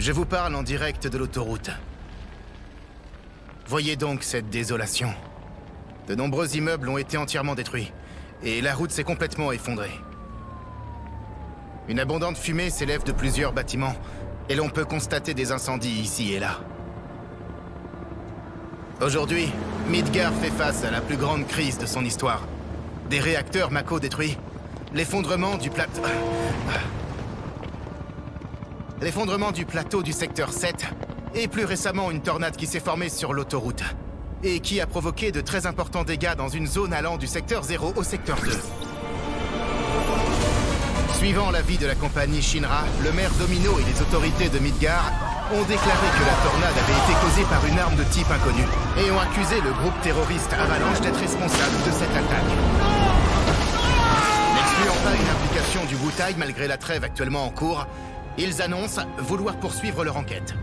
Je vous parle en direct de l'autoroute. Voyez donc cette désolation. De nombreux immeubles ont été entièrement détruits, et la route s'est complètement effondrée. Une abondante fumée s'élève de plusieurs bâtiments, et l'on peut constater des incendies ici et là. Aujourd'hui, Midgar fait face à la plus grande crise de son histoire. Des réacteurs Mako détruits, l'effondrement du plateau du secteur 7, et plus récemment une tornade qui s'est formée sur l'autoroute, et qui a provoqué de très importants dégâts dans une zone allant du secteur 0 au secteur 2. Suivant l'avis de la compagnie Shinra, le maire Domino et les autorités de Midgar ont déclaré que la tornade avait été causée par une arme de type inconnu, et ont accusé le groupe terroriste Avalanche d'être responsable de cette attaque. N'excluant pas une implication du Wu-Tai malgré la trêve actuellement en cours, ils annoncent vouloir poursuivre leur enquête.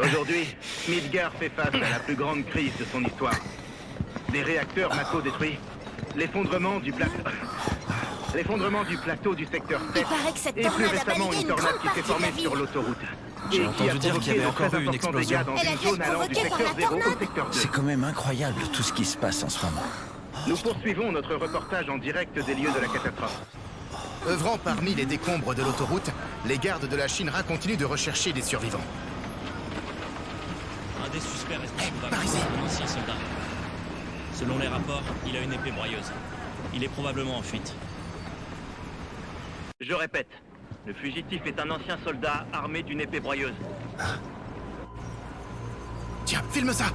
Aujourd'hui, Midgar fait face à la plus grande crise de son histoire. Des réacteurs Mako détruits, l'effondrement du plateau du secteur 7, et plus récemment une tornade qui s'est formée sur l'autoroute. J'ai entendu dire qu'il y avait encore eu une explosion. Dans une zone allant du secteur 0 au secteur 2. C'est quand même incroyable tout ce qui se passe en ce moment. Nous poursuivons notre reportage en direct des lieux de la catastrophe. Œuvrant parmi les décombres de l'autoroute, les gardes de la Shinra continuent de rechercher des survivants. Un des suspects responsable par ici. d'un ancien soldat. Selon les rapports, il a une épée broyeuse. Il est probablement en fuite. Je répète, le fugitif est un ancien soldat armé d'une épée broyeuse. Tiens, filme ça!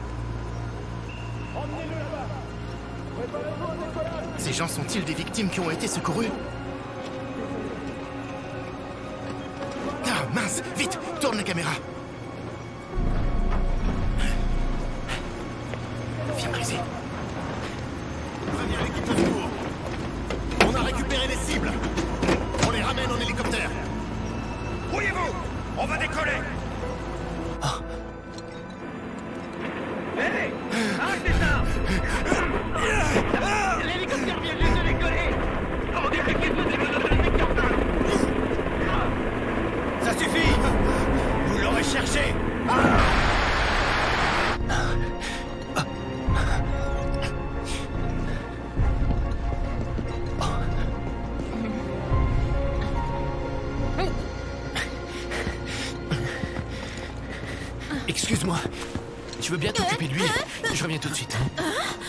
Ces gens sont-ils des victimes qui ont été secourues? Ah, mince! Vite! Tourne la caméra! Viens briser. Préviens l'équipe de secours. On a récupéré les cibles. On les ramène en hélicoptère. Brouillez-vous. On va décoller. Hé! Arrêtez ça! L'hélicoptère vient juste de décoller! On dit quelque chose de le secteur 1. Ça suffit. Vous l'aurez cherché. Excuse-moi. Tu veux bien t'occuper de lui? Je reviens tout de suite.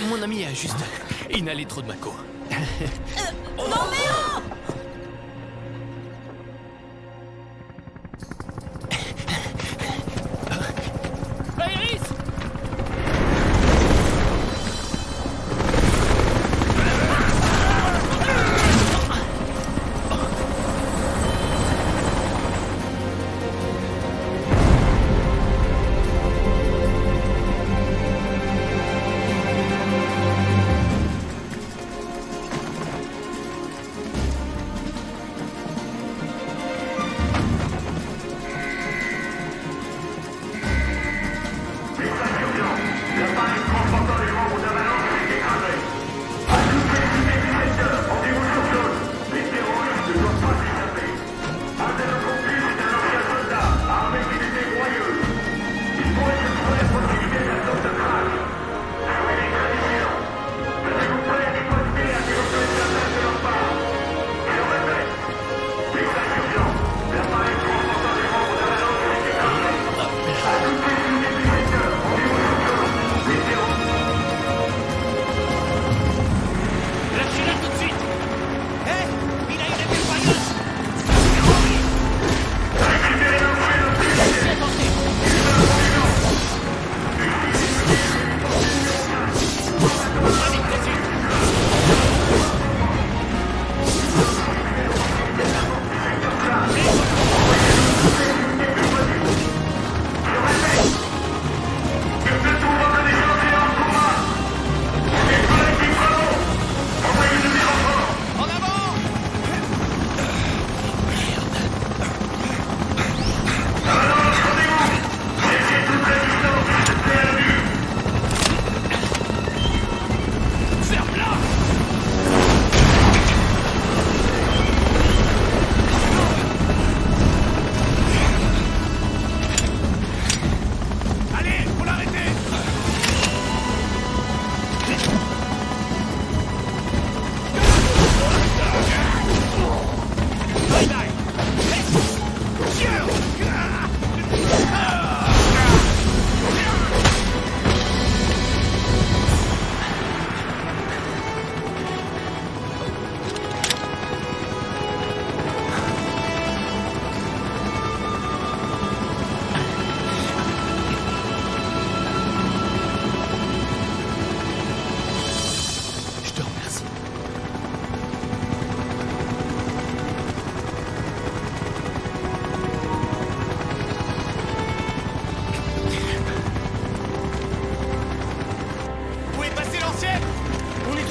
Mon ami a juste inhalé trop de Mako. Non mais oh! Iris!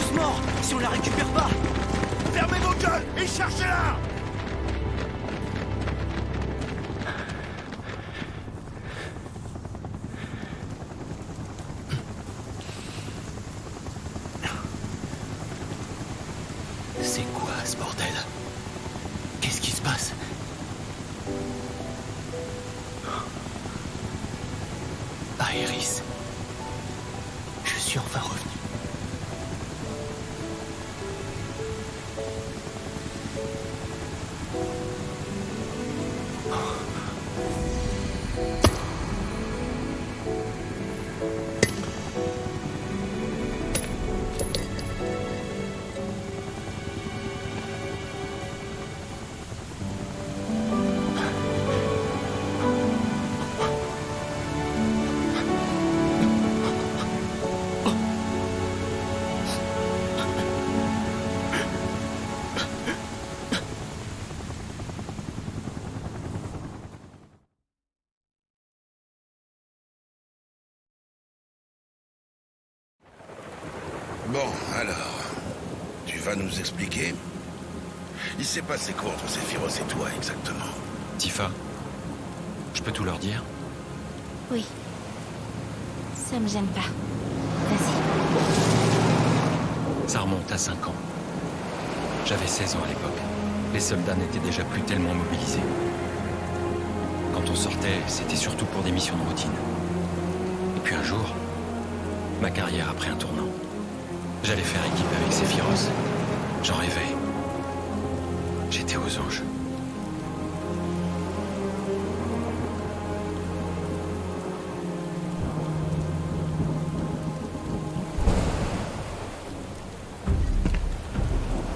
tous morts si on la récupère pas. Fermez vos gueules et cherchez-la! C'est quoi ce bordel? Qu'est-ce qui se passe? Aéris. Je suis enfin revenu. Bon, alors, tu vas nous expliquer? Il s'est passé quoi entre Sephiroth et toi, exactement? Tifa, je peux tout leur dire? Oui. Ça me gêne pas. Vas-y. Ça remonte à 5 ans. J'avais 16 ans à l'époque. Les soldats n'étaient déjà plus tellement mobilisés. Quand on sortait, c'était surtout pour des missions de routine. Et puis un jour, ma carrière a pris un tournant. J'allais faire équipe avec Sephiroth. J'en rêvais. J'étais aux anges.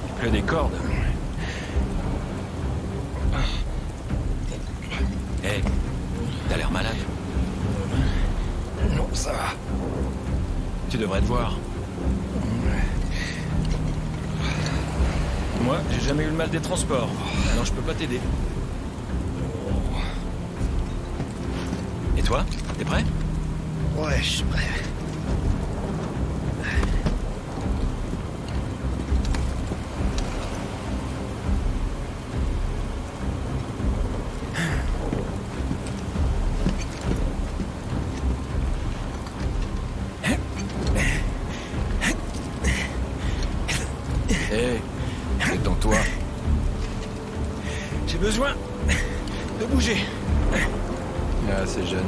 Il pleut des cordes. Hé, t'as l'air malade. Non, ça va. Tu devrais te voir. Moi, j'ai jamais eu le mal des transports, alors je peux pas t'aider. Et toi, t'es prêt? Ouais, je suis prêt. Hé, c'est dans toi. J'ai besoin de bouger. Ah, c'est jeune.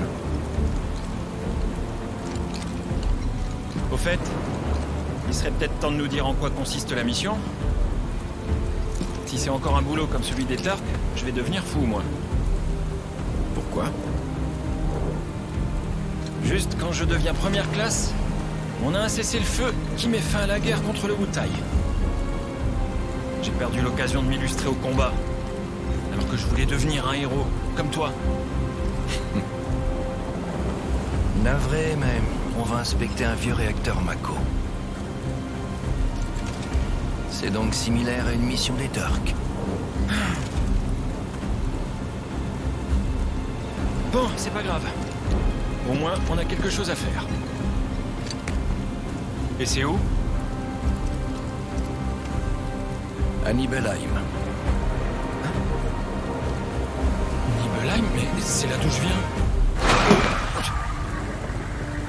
Au fait, il serait peut-être temps de nous dire en quoi consiste la mission. Si c'est encore un boulot comme celui des Turks, je vais devenir fou, moi. Pourquoi? Juste quand je deviens première classe, on a un cessez-le-feu qui met fin à la guerre contre le Wutai. J'ai perdu l'occasion de m'illustrer au combat, alors que je voulais devenir un héros, comme toi. Navré, mais on va inspecter un vieux réacteur Mako. C'est donc similaire à une mission des Turks. Bon, c'est pas grave. Au moins, on a quelque chose à faire. Et c'est où? À Nibelheim. Nibelheim? Mais c'est là d'où je viens.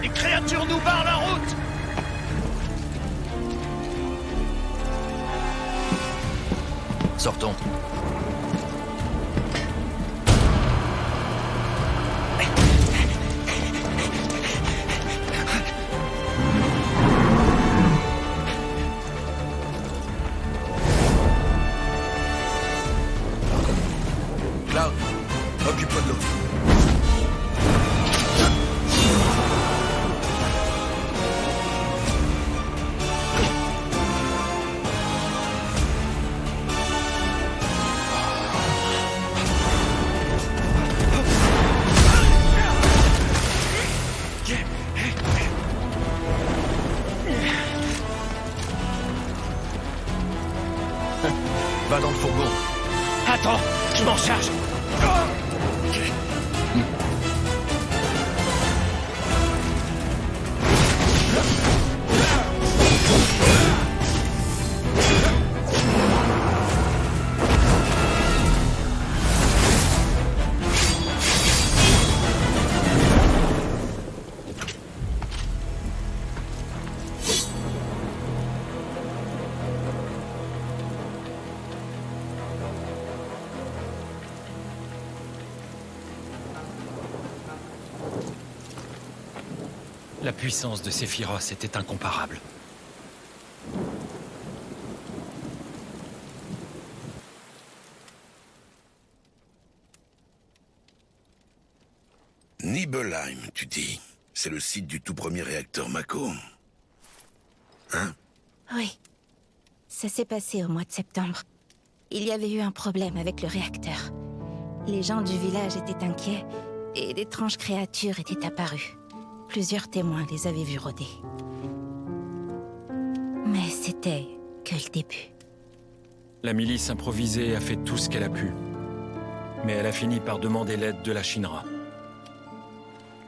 Les créatures nous barrent la route. Sortons. Cloud, occupe-toi de l'autre. Va dans le fourgon. Attends, je m'en charge. La puissance de Sephiroth était incomparable. Nibelheim, tu dis. C'est le site du tout premier réacteur Mako. Hein? Oui. Ça s'est passé au mois de septembre. Il y avait eu un problème avec le réacteur. Les gens du village étaient inquiets et d'étranges créatures étaient apparues. Plusieurs témoins les avaient vus rôder. Mais c'était que le début. La milice improvisée a fait tout ce qu'elle a pu. Mais elle a fini par demander l'aide de la Shinra.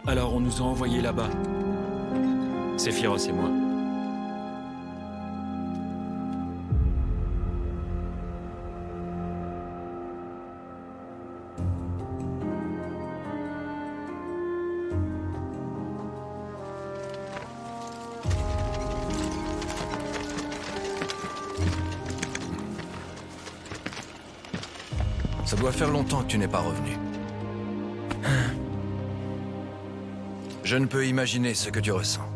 Alors on nous a envoyés là-bas. Sephiroth et moi. Ça doit faire longtemps que tu n'es pas revenu. Je ne peux imaginer ce que tu ressens.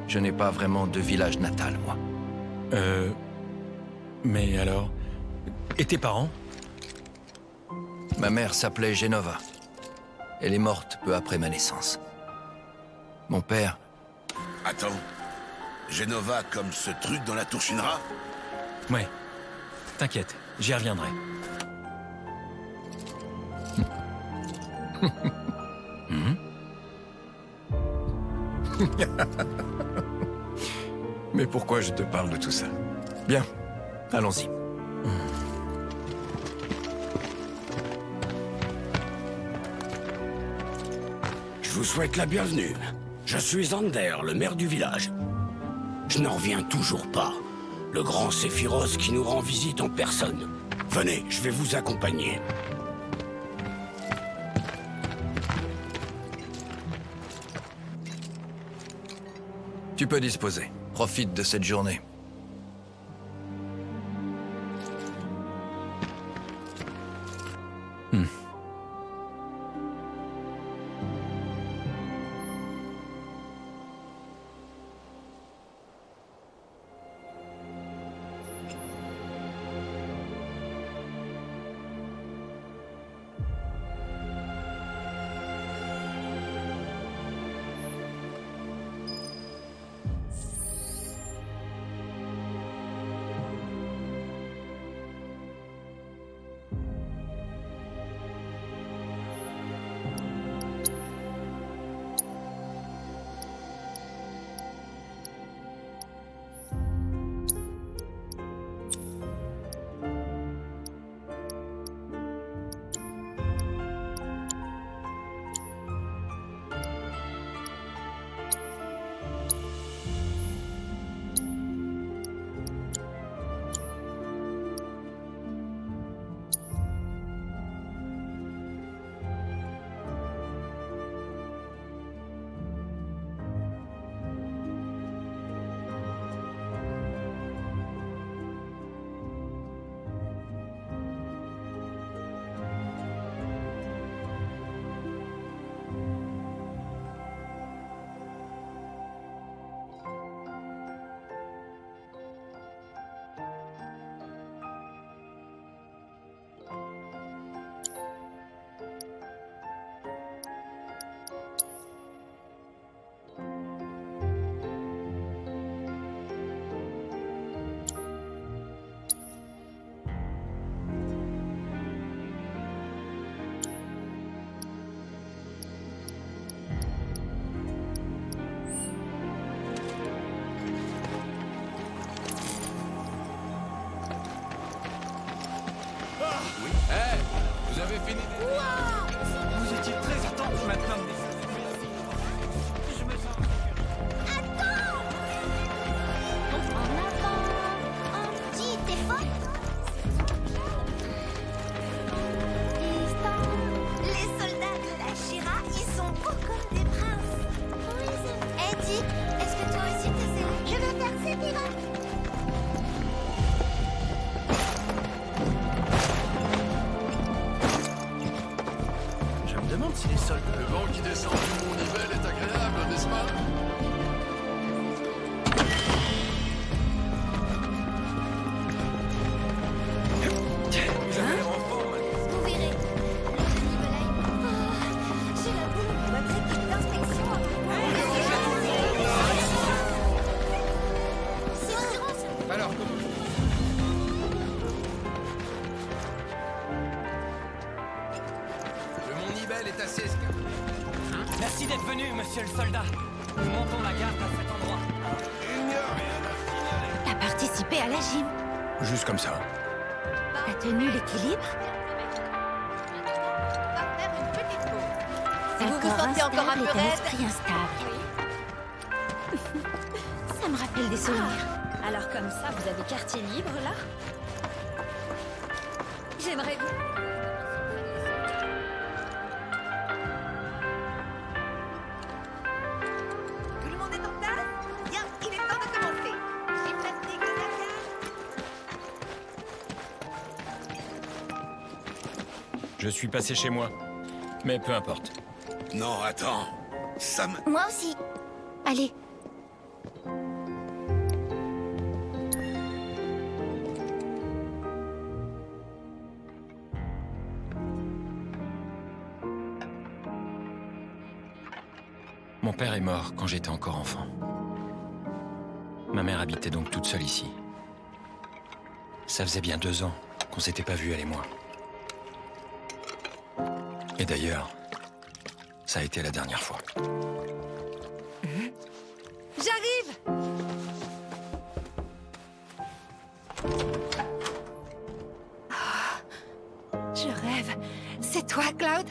Je n'ai pas vraiment de village natal, moi. Mais alors... Et tes parents? Ma mère s'appelait Genova. Elle est morte peu après ma naissance. Mon père... Attends. Genova comme ce truc dans la tour Shinra? Ouais. T'inquiète, j'y reviendrai. Mais pourquoi je te parle de tout ça? Bien, allons-y. Je vous souhaite la bienvenue. Je suis Zander, le maire du village. Je n'en reviens toujours pas. Le grand Sephiroth qui nous rend visite en personne. Venez, je vais vous accompagner. Tu peux disposer. Profite de cette journée. Vous avez fini? Vous étiez très attentifs maintenant. Je me sens... Attends! En avant! Un petit effort! Les soldats de la Shira, ils sont beaux comme des princes. Eddie, est-ce que toi aussi t'essayes? Je veux faire ces pirates. Je me demande si les soldats... Le vent qui monsieur le soldat. Nous montons la garde à cet endroit. T'as participé à la gym. Juste comme ça. T'as tenu l'équilibre. Si vous vous sentez encore un peu raide... esprit instable. Ça me rappelle des souvenirs. Alors comme ça, vous avez quartier libre, là? J'aimerais... Tout le monde est en place? Bien, il est temps de commencer. Gymnastique de Je suis passé chez moi. Mais peu importe. Non, attends. Sam... Moi aussi. Allez. Mon père est mort quand j'étais encore enfant. Ma mère habitait donc toute seule ici. Ça faisait bien 2 ans qu'on s'était pas vus, elle et moi. Et d'ailleurs, ça a été la dernière fois. J'arrive! Je rêve. C'est toi, Cloud?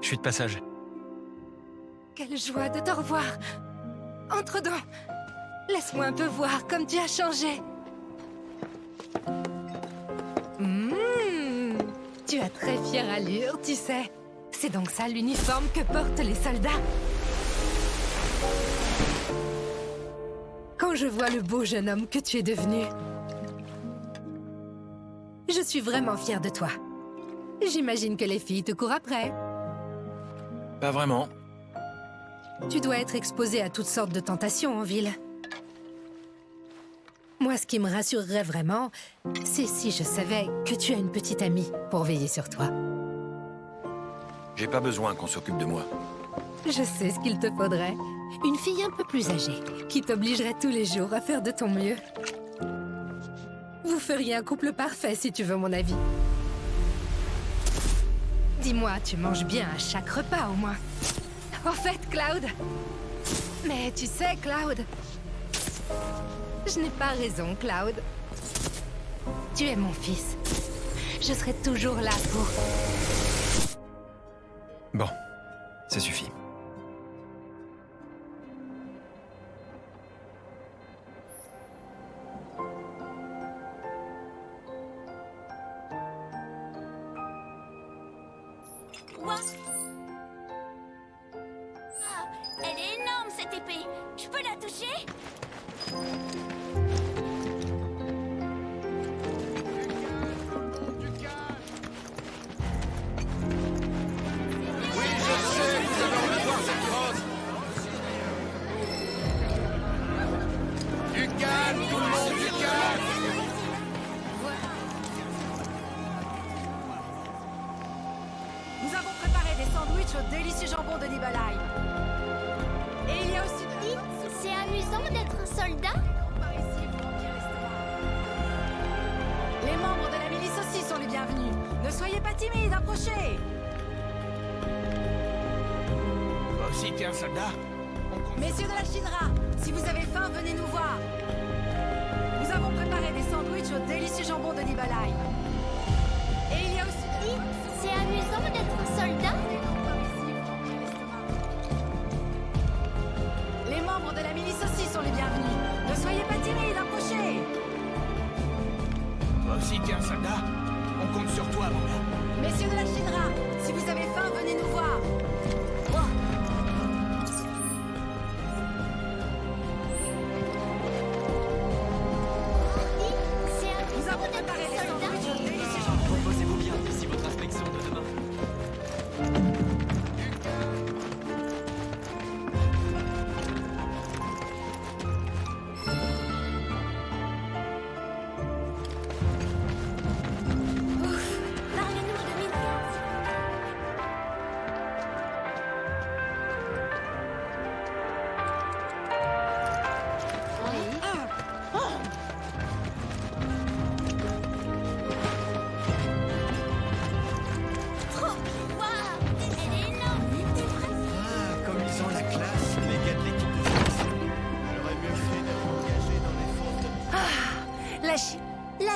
Je suis de passage. Quelle joie de te revoir. Entre donc. Laisse-moi un peu voir comme tu as changé. Tu as très fière allure, tu sais. C'est donc ça l'uniforme que portent les soldats. Quand je vois le beau jeune homme que tu es devenu, je suis vraiment fière de toi. J'imagine que les filles te courent après. Pas vraiment. Tu dois être exposé à toutes sortes de tentations en ville. Moi, ce qui me rassurerait vraiment, c'est si je savais que tu as une petite amie pour veiller sur toi. J'ai pas besoin qu'on s'occupe de moi. Je sais ce qu'il te faudrait. Une fille un peu plus âgée, qui t'obligerait tous les jours à faire de ton mieux. Vous feriez un couple parfait, si tu veux mon avis. Dis-moi, tu manges bien à chaque repas, au moins. En fait, Cloud... Mais tu sais, Cloud... Je n'ai pas raison, Cloud. Tu es mon fils. Je serai toujours là pour... Bon, ça suffit. Quoi? Ah, elle est énorme, cette épée. Je peux la toucher? Nous avons préparé des sandwichs au délicieux jambon de Nibelheim. Et il y a aussi... C'est amusant d'être un soldat? Par ici, vous rentrez restaurant. Les membres de la milice aussi sont les bienvenus. Ne soyez pas timides, approchez. Toi aussi, t'es un soldat? Messieurs de la Shinra, si vous avez faim, venez nous voir. Nous avons préparé des sandwichs au délicieux jambon de Nibelheim. Et il y a aussi... C'est amusant d'être un soldat? Les membres de la milice aussi sont les bienvenus. Ne soyez pas timides, approchez. Toi aussi, t'es un soldat? On compte sur toi, mon gars. Messieurs de la Shinra, si vous avez faim, venez nous voir. Moi. Nous avons préparé les sandwichs au délicieux jambon. Reposez-vous bien d'ici votre inspection de demain. Parlez-nous de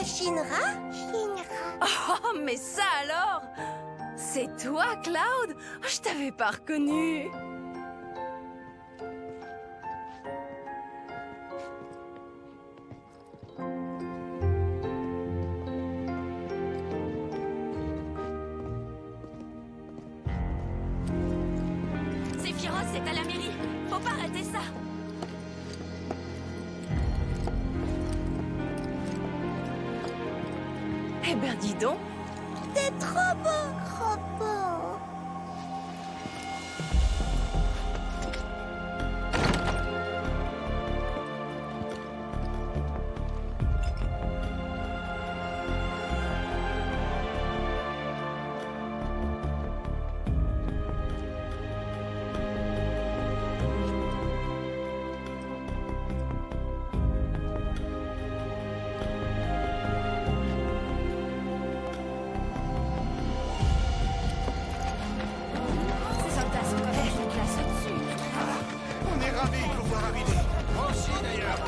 La Shinra? Oh, mais ça alors! C'est toi, Cloud? Oh, je t'avais pas reconnu. Sephiroth, c'est à la mairie. Faut pas arrêter ça. Eh ben, dis donc. T'es trop beau. Trop beau. Ces soldats sont quand même une classe au-dessus. On est ravis de vous voir arriver. Moi aussi, d'ailleurs.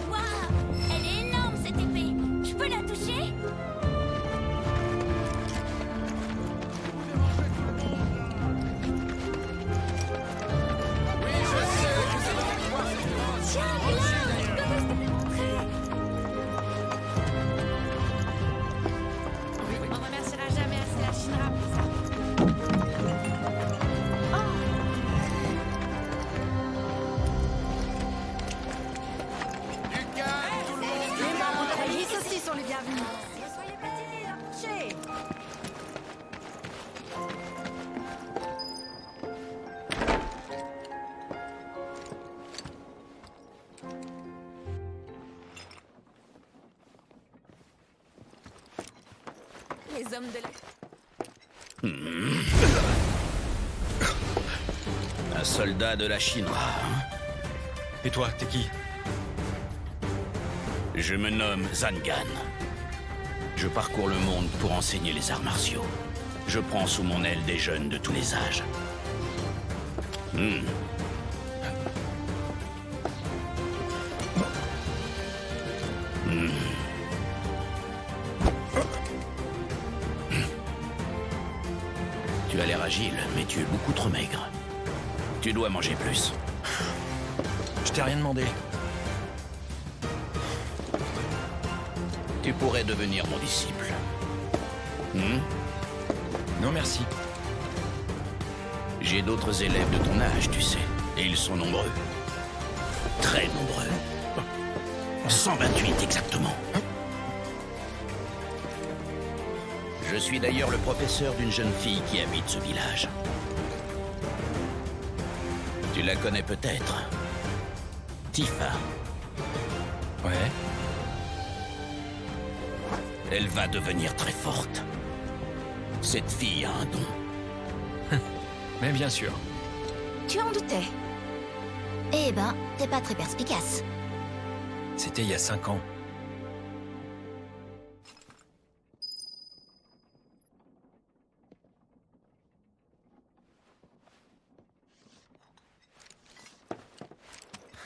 Waouh, elle est énorme cette épée. Je peux la toucher? Tiens, Cloud, quand est-ce que t'es montré? On remerciera jamais assez la Shinra pour ça. Les membres de la police aussi sont les bienvenus. Ne soyez pas timides, approchez. Les hommes de la... Un soldat de la Shinra, hein? Et toi, t'es qui? Je me nomme Zangan. Je parcours le monde pour enseigner les arts martiaux. Je prends sous mon aile des jeunes de tous les âges. Tu as l'air agile, mais tu es beaucoup trop maigre. Tu dois manger plus. Je t'ai rien demandé. Tu pourrais devenir mon disciple. Non, merci. J'ai d'autres élèves de ton âge, tu sais. Et ils sont nombreux. Très nombreux. 128 exactement. Je suis d'ailleurs le professeur d'une jeune fille qui habite ce village. Tu la connais peut-être. Tifa. Ouais. Elle va devenir très forte. Cette fille a un don. Mais bien sûr. Tu en doutais? Eh ben, t'es pas très perspicace. C'était il y a 5 ans.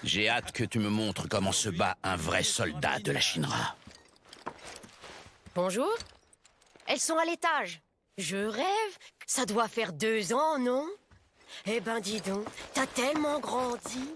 J'ai hâte que tu me montres comment se bat un vrai soldat de la Shinra. Bonjour. Elles sont à l'étage. Je rêve. Ça doit faire 2 ans, non? Eh ben, dis donc, t'as tellement grandi.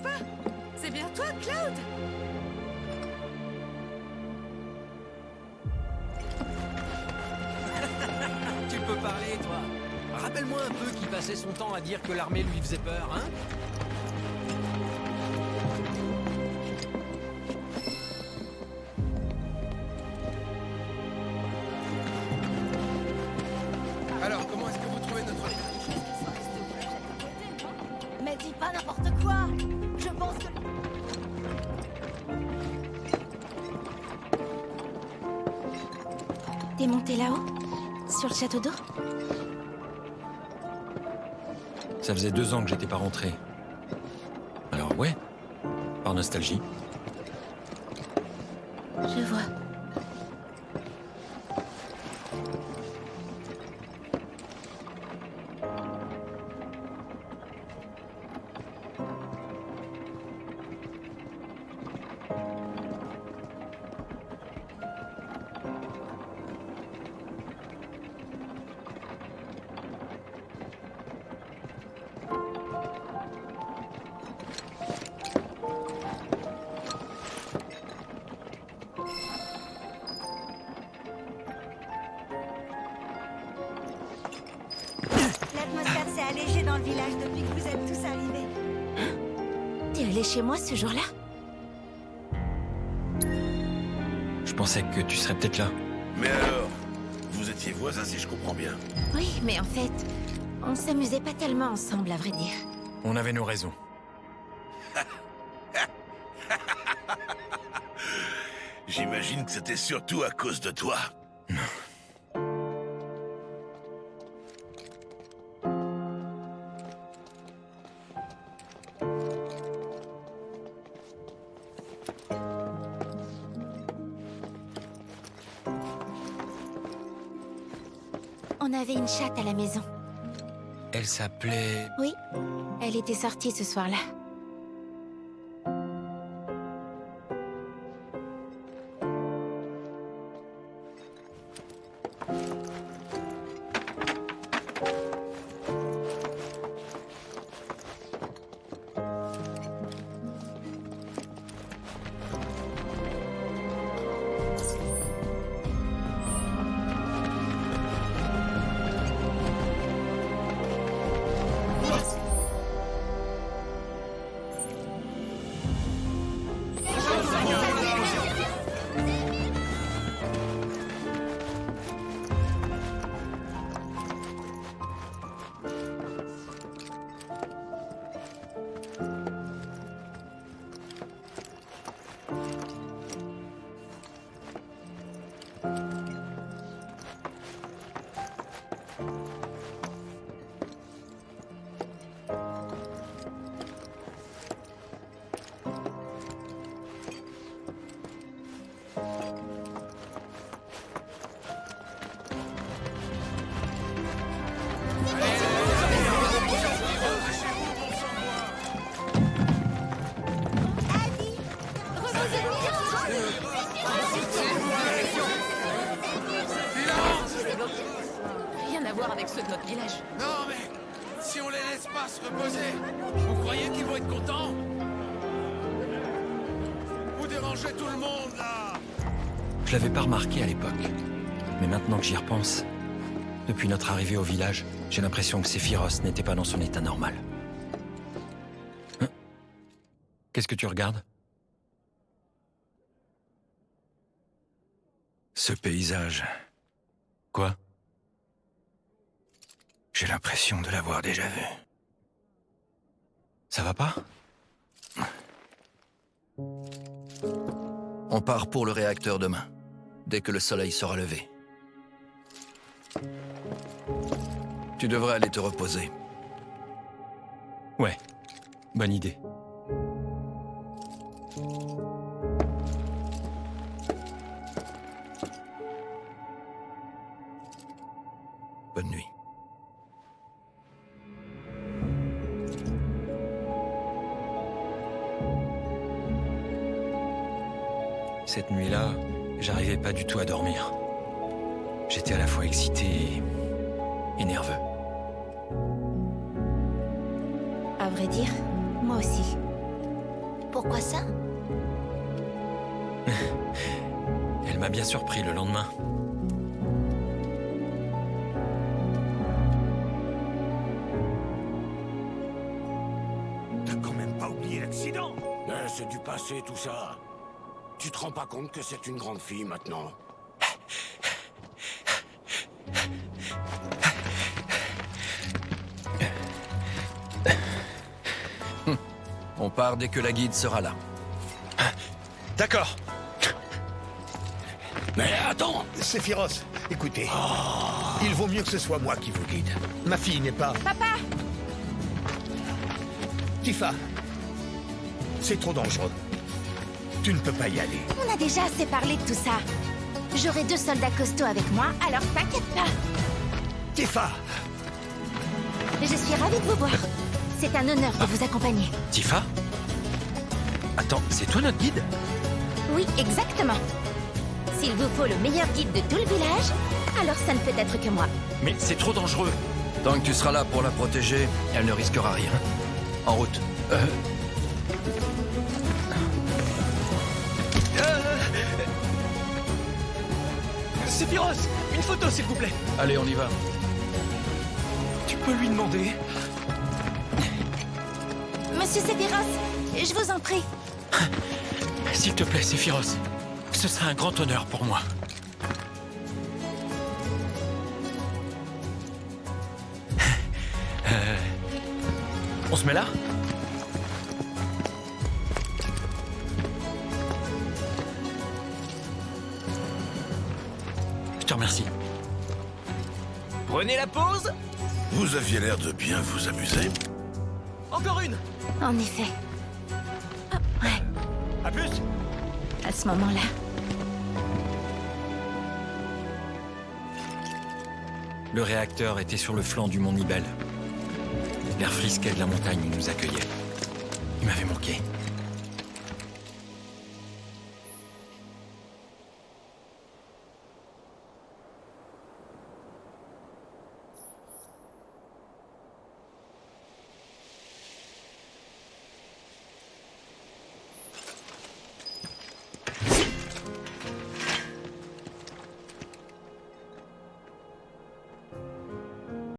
pas? C'est bien toi, Cloud? Tu peux parler, toi. Rappelle-moi un peu qui passait son temps à dire que l'armée lui faisait peur, hein? Alors, comment est-ce que vous trouvez notre village? Mais dis pas n'importe quoi. Je pense que... T'es monté là-haut? Sur le château d'eau? Ça faisait 2 ans que j'étais pas rentré. Alors ouais, par nostalgie. Je vois. L'atmosphère s'est allégée dans le village depuis que vous êtes tous arrivés. T'es allé chez moi ce jour-là? Je pensais que tu serais peut-être là. Mais alors, vous étiez voisins si je comprends bien. Oui, mais en fait, on s'amusait pas tellement ensemble, à vrai dire. On avait nos raisons. J'imagine que c'était surtout à cause de toi. On avait une chatte à la maison. Elle s'appelait... Oui, elle était sortie ce soir-là. Rien à voir avec ceux de notre village. Non, mais si on les laisse pas se reposer, vous croyez qu'ils vont être contents? Vous dérangez tout le monde, là! Je l'avais pas remarqué à l'époque. Mais maintenant que j'y repense, depuis notre arrivée au village, j'ai l'impression que Sephiroth n'était pas dans son état normal. Hein? Qu'est-ce que tu regardes? Ce paysage, Quoi? j'ai l'impression de l'avoir déjà vu. Ça va pas? On part pour le réacteur demain, dès que le soleil sera levé. Tu devrais aller te reposer. Ouais, bonne idée. Bonne nuit. Cette nuit-là, j'arrivais pas du tout à dormir. J'étais à la fois excité et nerveux. À vrai dire, moi aussi. Pourquoi ça? Elle m'a bien surpris le lendemain. T'as quand même pas oublié l'accident? C'est du passé, tout ça. Tu te rends pas compte que c'est une grande fille, maintenant? On part dès que la guide sera là. D'accord. Mais attends! Sephiroth, écoutez. Il vaut mieux que ce soit moi qui vous guide. Ma fille n'est pas... Papa! Tifa, c'est trop dangereux. Tu ne peux pas y aller. On a déjà assez parlé de tout ça. J'aurai 2 soldats costauds avec moi, alors t'inquiète pas. Tifa! Je suis ravie de vous voir. C'est un honneur de vous accompagner. Tifa? Attends, c'est toi notre guide? Oui, exactement. S'il vous faut le meilleur guide de tout le village, alors ça ne peut être que moi. Mais c'est trop dangereux. Tant que tu seras là pour la protéger, elle ne risquera rien. En route. Sephiroth, une photo s'il vous plaît. Allez, on y va. Tu peux lui demander? Monsieur Sephiroth, je vous en prie. S'il te plaît, Sephiroth. Ce sera un grand honneur pour moi. On se met là? Je te remercie. Prenez la pause. Vous aviez l'air de bien vous amuser. Encore une. En effet. Ouais, À plus. à ce moment-là. Le réacteur était sur le flanc du mont Nibel. L'air frisquet de la montagne nous accueillait. Il m'avait manqué.